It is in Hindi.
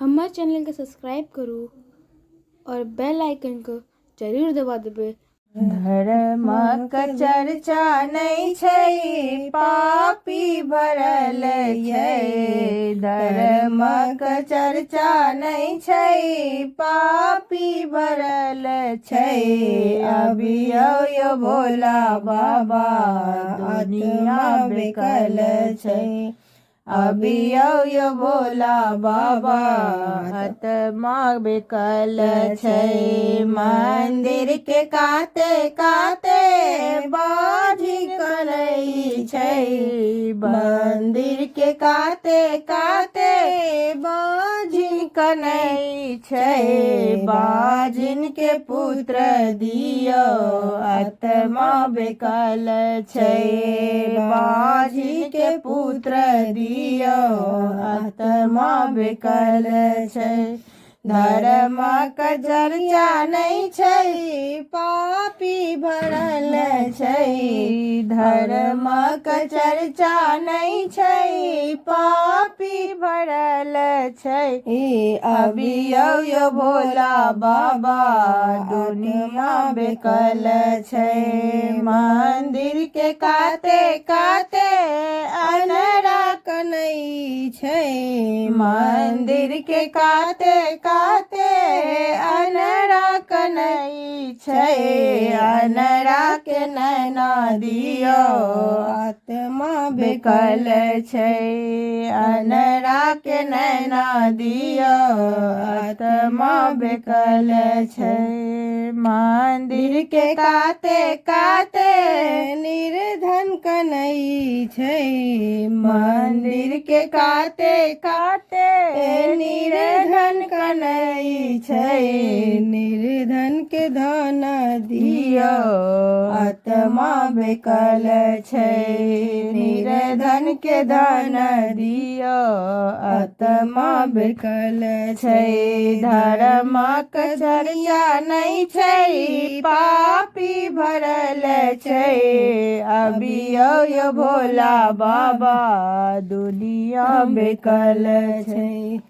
हमारे चैनल के सब्सक्राइब करो और बेल आइकन को जरूर दबा देबे। धर्मक चर्चा नहीं छै, पापी भरल छै। धर्मक चर्चा नहीं छै, पापी भरल छै। अभी यो भोला बाबा दुनिया बेकल छै। अभी यो भोला बाबा आत्मा बेकल छै। मंदिर के काते काते बाजी करै छै। मंदिर के काते काते बाजी कनै छै। बाजिन के पुत्र दियो आत्मा बेकल छै। बाजी के पुत्र दियो आत्मा बेकल छै। धर्मक चर्चा नहीं छै, पापी भरल छै। धर्मक चर्चा नहीं छै, पापी भरल छै। अभी यो भोला बाबा दुनिया बेकल छै। मंदिर के काते काते अनरा कनै छै। मंदिर के काते काते अनरा कनै छै। अनरा के नैना दियो आत्मा बेकल छै। अनरा के नैना दियो आत्मा बेकल छै। मंदिर के काते काते निर्धन कनै छै। मंदिर के काते काते निर्धन कनै छै। निर्धन के धन दियो आत्मा बेकल छै। निर्धन के धन दियो आत्मा बेकल छै। धर्मक चर्चा नहीं छै, पापी भरल छै। अभी यो भोला बाबा दुनिया बेकल छै।